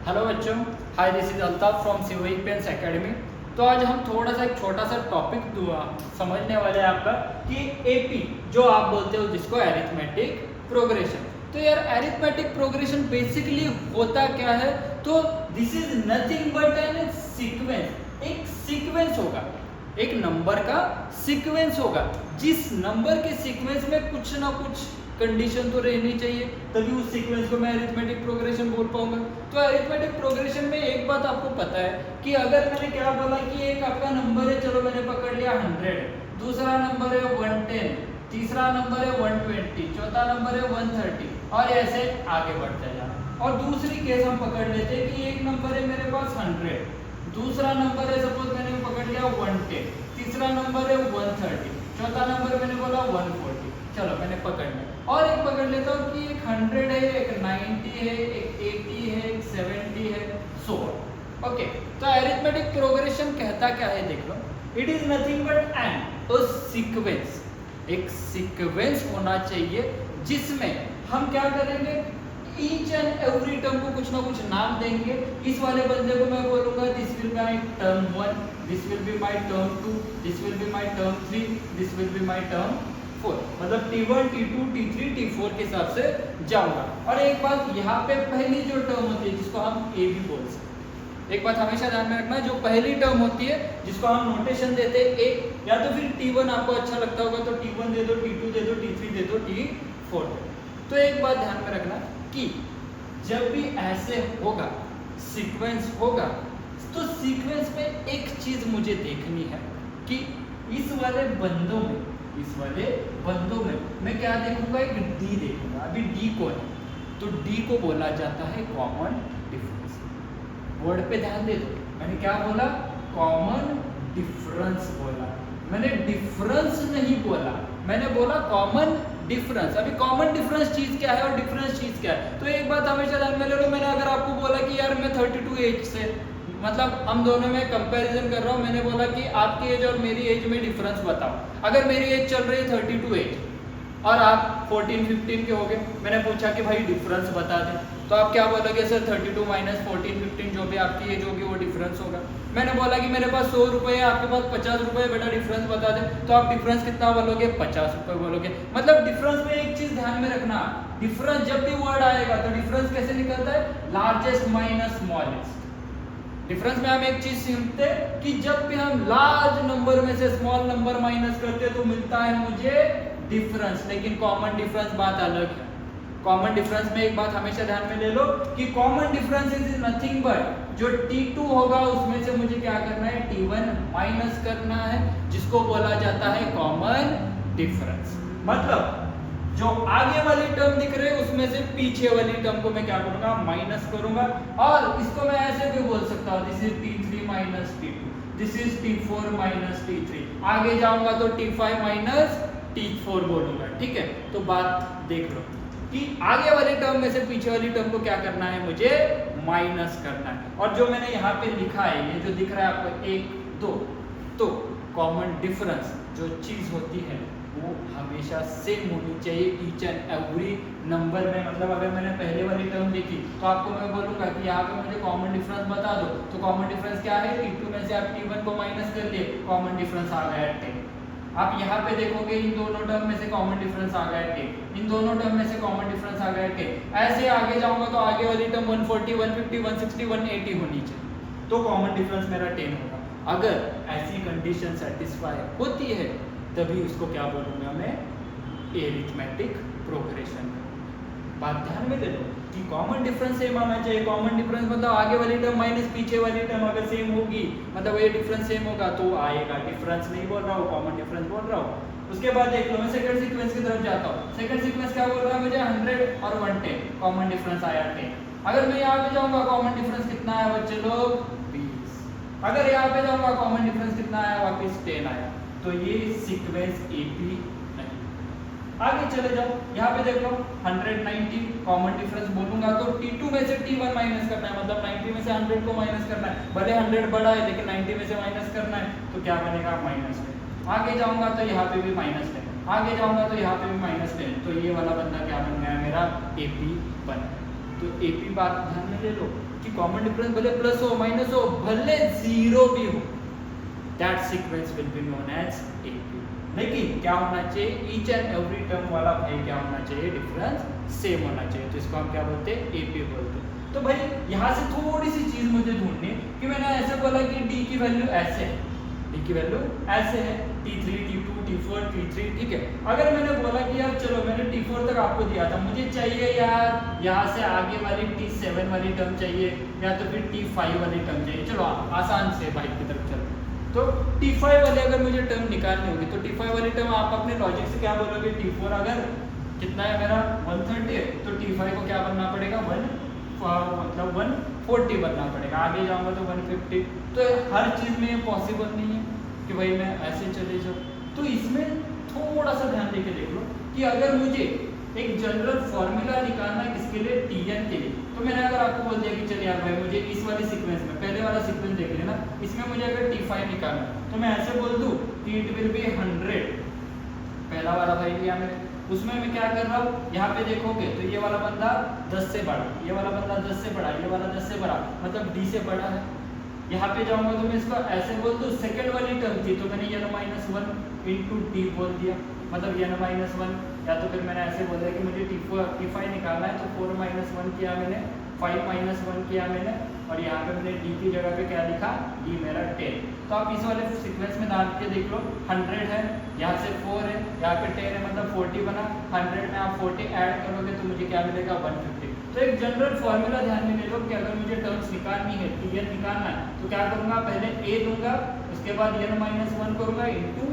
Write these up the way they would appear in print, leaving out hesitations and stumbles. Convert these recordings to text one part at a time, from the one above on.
Hello बच्चों, hi this is Altaf from civic pens academy. तो आज हम थोड़ा सा एक छोटा सा टॉपिक समझने वाले हैं आपका कि एपी जो आप बोलते हो जिसको एरिथमेटिक प्रोग्रेशन। तो यार एरिथमेटिक प्रोग्रेशन बेसिकली होता क्या है? तो this is nothing but an sequence. एक सीक्वेंस होगा, एक नंबर का सीक्वेंस होगा, जिस नंबर के सीक्वेंस में कुछ ना कुछ कंडीशन तो रहनी चाहिए, तभी उस सीक्वेंस को मैं अरिथमेटिक प्रोग्रेशन बोल पाऊंगा। तो अरिथमेटिक प्रोग्रेशन में एक बात आपको पता है कि अगर मैंने क्या बोला कि एक आपका नंबर है, चलो मैंने पकड़ लिया 100, दूसरा नंबर है 110, तीसरा नंबर है 120, चौथा नंबर है 130 और ऐसे आगे बढ़ते जाना। और दूसरी केस हम पकड़ लेते हैं कि एक नंबर है मेरे पास 100, दूसरा नंबर है सपोज मैंने पकड़ लिया 110, तीसरा नंबर है 130, चौथा नंबर मैंने बोला 140, चलो मैंने पकड़ लिया। और एक पकड़ लेता हूँ कि एक 100 है, एक 90 है, एक 80 है, एक 70 है, सो ओके। तो अरिथमेटिक प्रोग्रेशन कहता क्या है देख लो, it is nothing but an sequence. एक सीक्वेंस होना चाहिए जिसमें हम क्या करेंगे, ईच एंड एवरी टर्म को कुछ ना कुछ नाम देंगे। इस वाले बंदे को मैं बोलूंगा this will be my term 1, this will be my term 2, this will be my term 3, this will be my term 4। मतलब T1, T2, T3, T4 के हिसाब से जाऊंगा। और एक बात यहाँ पे पहली जो टर्म होती है जिसको हम ए भी बोल सकते हैं, एक बात हमेशा ध्यान में रखना, जो पहली टर्म होती है जिसको हम नोटेशन देते हैं ए, या तो फिर T1 आपको अच्छा लगता होगा तो T1 दे दो, T2 दे दो, T3 दे दो, T4 दे दो। तो एक बात ध्यान में रखना कि जब भी ऐसे होगा, सीक्वेंस होगा, तो सीक्वेंस में एक चीज मुझे देखनी है कि इस वाले बंदों में मैं क्या देखूंगा, एक डी देखूंगा। अभी डी कौन है? तो डी को बोला जाता है कॉमन डिफरेंस। वर्ड पे ध्यान दे दो, मैंने क्या बोला? कॉमन डिफरेंस बोला। मैंने डिफरेंस नहीं बोला, मैंने बोला कॉमन डिफरेंस। अभी कॉमन डिफरेंस चीज क्या है और डिफरेंस चीज क्या है? तो एक बात हमेशा ध्यान में ले लो, मैंने अगर आपको बोला कि यार मैं 32 एज से, मतलब हम दोनों में कंपैरिजन कर रहा हूँ, मैंने बोला कि आपकी एज और मेरी एज में डिफरेंस बताओ। अगर मेरी एज चल रही है 32 एज और आप 14-15 के हो गए, मैंने पूछा कि भाई डिफरेंस बता दें, तो आप क्या बोलोगे? सर 32 माइनस 14-15 जो भी आपकी एज होगी वो डिफरेंस होगा। मैंने बोला कि मेरे पास 100 रुपये है, आपके पास 50 रुपये, बेटा डिफरेंस बता दें, तो आप डिफरेंस कितना बोलोगे? 50 रुपये बोलोगे। मतलब डिफरेंस में एक चीज ध्यान में रखना, डिफरेंस जब भी वर्ड आएगा तो डिफरेंस कैसे निकलता है? Largest minus smallest. डिफरेंस में हम एक चीज सीखते हैं कि जब भी हम लार्ज नंबर में से स्मॉल नंबर माइनस करते हैं तो मिलता है मुझे डिफरेंस। लेकिन कॉमन डिफरेंस बात अलग है। कॉमन डिफरेंस में एक बात हमेशा ध्यान में ले लो कि common difference is nothing but जो T2 होगा उसमें से मुझे क्या करना है? T1 माइनस करना है, जिसको बोला जाता है कॉमन डिफरेंस। मतलब जो आगे वाली टर्म दिख रहे हैं उसमें से पीछे वाली टर्म को मैं क्या करूंगा? माइनस करूंगा। और इसको मैं ऐसे भी बोल सकता हूँ, this is T3 minus T2, this is T4 minus T3। आगे जाऊंगा तो T5 माइनस T4 बोलूंगा। ठीक है, तो बात देख लो कि आगे वाली टर्म में से पीछे वाली टर्म को क्या करना है? मुझे माइनस करना है। और जो मैंने यहाँ पे लिखा है, ये जो दिख रहा है आपको 1, 2, तो कॉमन डिफरेंस जो चीज होती है वो हमेशा सेम होनी चाहिए ईच एंड एवरी नंबर में। मतलब अगर मैंने पहले वाली टर्म देखी तो आपको मैं बोलूंगा कि यहाँ पे मुझे कॉमन डिफरेंस बता दो, तो कॉमन डिफरेंस क्या है? T2 में से आप T1 को माइनस कर लिए, कॉमन डिफरेंस आ गया 10। आप यहाँ पे देखोगे इन दोनों टर्म में से कॉमन डिफरेंस आ गया 10, इन दोनों टर्म में से कॉमन डिफरेंस आ गया 10। ऐसे आगे जाऊंगा तो आगे वाली टर्म 140, 150, 160, 180 होनी चाहिए, तो कॉमन डिफरेंस मेरा 10 होगा। अगर ऐसी कंडीशन सेटिस्फाई होती है तभी उसको क्या बोलूंगा मैं? Arithmetic progression. बात ध्यान में ले लो कि कॉमन डिफरेंस सेम आना चाहिए। कॉमन डिफरेंस मतलब आगे वाली टर्म माइनस पीछे वाली टर्म अगर सेम होगी, मतलब ये डिफरेंस सेम होगा तो आएगा। डिफरेंस नहीं बोल रहा हूँ, कॉमन डिफरेंस बोल रहा हूँ। उसके बाद देख लो, मैं सेकंड सीक्वेंस की तरफ जाता हूँ। सेकंड सीक्वेंस क्या बोल रहा है मुझे? 100 और 110, कॉमन डिफरेंस आया 10। अगर मैं यहाँ पे जाऊंगा कॉमन डिफरेंस कितना आया बच्चे लोग? 20। अगर यहाँ पे जाऊंगा कॉमन डिफरेंस कितना आया? वापिस 10 आया। तो ये सीक्वेंस एपी नहीं। आगे चले जाओ, यहाँ पे देख लो 190 कॉमन डिफरेंस बोलूंगा तो T2 में से T1 माइनस करना है, मतलब 90 में से 100 को माइनस करना है। भले 100 बड़ा है लेकिन 90 में से माइनस करना है, तो क्या बनेगा? -10। आगे जाऊंगा तो यहाँ पे भी -10, आगे जाऊंगा तो यहाँ पे भी -10। तो ये वाला बंदा क्या बन गया? मेरा एपी बन गया। तो एपी बात ध्यान में ले लो कि कॉमन डिफरेंस भले प्लस हो माइनस हो भले जीरो भी हो, that sequence will be known as AP. लेकिन क्या होना चाहिए, ईच एंड एवरी टर्म वाला भाई क्या होना चाहिए, डिफरेंस सेम होना चाहिए, तो इसको हम क्या बोलते हैं, एपी बोलते हैं। तो भाई यहाँ से थोड़ी सी चीज मुझे ढूंढनी कि मैंने ऐसे बोला कि डी की वैल्यू ऐसे है, डी की वैल्यू ऐसे है, T3 T2 T4 T3, ठीक है। अगर मैंने बोला कि यार चलो मैंने T4 तक आपको दिया था, मुझे चाहिए यार यहाँ से आगे वाली T7 वाली टर्म चाहिए या तो फिर T5 वाली टर्म चाहिए, चलो आसान से भाई की तरफ चलते। तो T5 वाले अगर मुझे टर्म निकालनी होगी तो T5 वाली टर्म आप अपने लॉजिक से क्या बोलोगे, T4 अगर कितना है मेरा 130 है तो T5 को क्या बनना पड़ेगा, मतलब 140 बनना पड़ेगा, आगे जाऊंगा तो 150। तो हर चीज में ये पॉसिबल नहीं है कि भाई मैं ऐसे चले जाऊँ। तो इसमें थोड़ा सा ध्यान देके देख लो कि अगर मुझे एक जनरल फॉर्मूला निकालना है किसके लिए, Tn के लिए, तो मैंने अगर आपको बोल दिया कि चलिए यार भाई मुझे इस वाली सीक्वेंस में, पहले वाला सीक्वेंस देख लेना, इसमें मुझे अगर T5 निकालना तो मैं ऐसे बोल दूं कि इट विल बी 100, पहला वाला भाई लिया मैंने, उसमें मैं क्या कर रहा हूँ, यहाँ पे देखोगे तो ये वाला बंदा 10 से बड़ा, ये वाला बंदा 10 से बड़ा, ये वाला 10 से बड़ा, मतलब D से बड़ा है। यहाँ पे जाऊंगा तो मैं इसको ऐसे बोल दूँ, सेकंड वाली टर्म थी तो मैंने n-1 इंटू डी बोल दिया, मतलब n-1, या तो फिर मैंने ऐसे बोल दिया कि मुझे T5 निकालना है तो 4-1 किया मैंने, 5-1 किया मैंने, और यहाँ पे मैंने D की जगह पे क्या लिखा, D मेरा 10। तो आप इस वाले सीक्वेंस में डाल के देख लो, 100 है, यहाँ से 4 है, यहाँ पे 10 है, मतलब 40 बना, 100 में आप 40 ऐड करोगे तो मुझे क्या मिलेगा, 150। तो एक जनरल फॉर्मूला ध्यान में ले लो कि अगर मुझे टर्म्स निकालनी है, Tn निकालना है, तो क्या करूंगा, पहले a दूंगा, उसके बाद n-1 करूंगा इंटू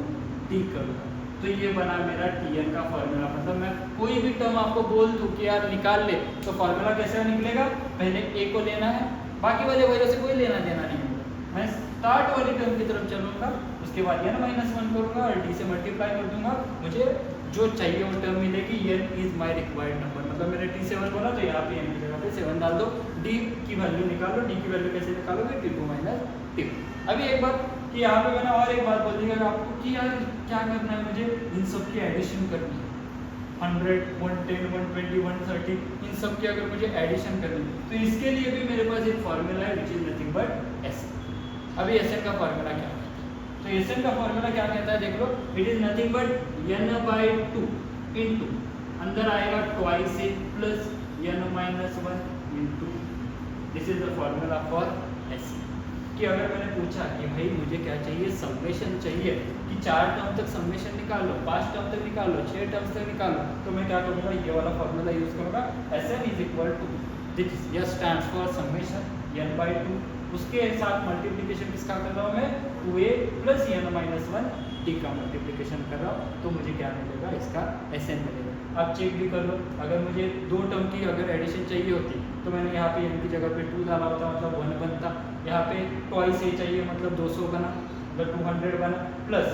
d करूंगा, तो ये बना मेरा Tn का फॉर्मूला। मतलब मैं कोई भी टर्म आपको बोल दूं कि यार निकाल ले, तो फॉर्मूला कैसे निकलेगा, पहले a को लेना है, बाकी वाले वजह से कोई लेना देना नहीं होगा, मैं स्टार्ट वाली टर्म की तरफ चलूंगा, उसके बाद n-1 करूंगा और d से मल्टीप्लाई कर दूंगा, मुझे जो चाहिए वो टर्म मिलेगी, n is my required number. मतलब मैंने T7 बोला तो यहाँ पे n की जगह पे 7 डाल दो, d की वैल्यू निकालो, d की वैल्यू कैसे निकालोगे, T2 माइनस T। अभी एक बात कि यहाँ पे मैंने और एक बात बोल दी आपको कि यार क्या करना है, मुझे इन सब की एडिशन करनी है, 100, 110, 120, 130, इन सब की अगर मुझे एडिशन करनी है तो इसके लिए भी मेरे पास एक फॉर्मूला है which is nothing but S. अभी एसएन का फॉर्मूला क्या है, तो एसएन का फॉर्मूला क्या कहता है, देख लो, it is nothing but n/2 into अंदर आएगा twice A plus n-1 into, this is the formula for S. कि अगर मैंने पूछा कि भाई मुझे क्या चाहिए, समेशन चाहिए, कि 4 टर्म तक समेशन निकाल लो, 5 टर्म तक निकाल लो, 6 टर्म्स तक निकाल लो, तो मैं क्या करूँगा, ये वाला फॉर्मूला यूज करूँगा, Sn is equal to this, yes stands for summation n/2, उसके साथ मल्टीप्लिकेशन किसका कर रहा हूँ मैं, 2a प्लस n-1 d का मल्टीप्लिकेशन कर रहा हूँ, तो मुझे क्या मिलेगा, इसका Sn मिलेगा। आप चेक भी कर लो, अगर मुझे 2 टर्म की अगर एडिशन चाहिए होती तो मैंने यहाँ पे n की जगह पे 2 डाला होता, मतलब 1 बनता, यहाँ पे ट्वाइस a चाहिए मतलब 200 बना, मतलब 200 बना, प्लस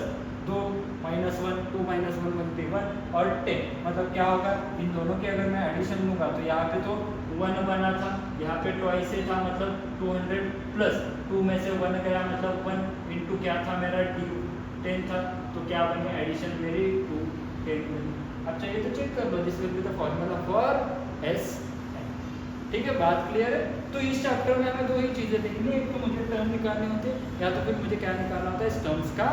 2 -1 2 -1 1 पे 1 और 10, मतलब क्या होगा, इन दोनों की अगर मैं एडिशन लूँगा तो यहाँ पे तो 1 बना था, यहाँ पे ट्वाइस a था, मतलब 200 प्लस 2 में से 1 गया, मतलब 1 इंटू क्या था मेरा d 10 था, तो क्या बनी एडिशन मेरी 2 10 बनी। अब चाहिए तो चेक कर लो, this will be the formula for S. ठीक है, बात क्लियर है। तो इस चैप्टर में हमें 2 ही चीजें देखनी है, एक तो मुझे टर्म निकालने होते हैं, या तो फिर मुझे क्या निकालना होता है, इस टर्म्स का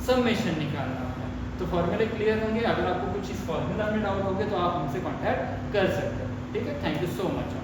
समेशन निकालना होता है। तो फॉर्मूले क्लियर होंगे, अगर आपको कुछ इस फॉर्मूला में डाउट होगे तो आप हमसे कॉन्टैक्ट कर सकते हैं। ठीक है, थैंक यू सो मच।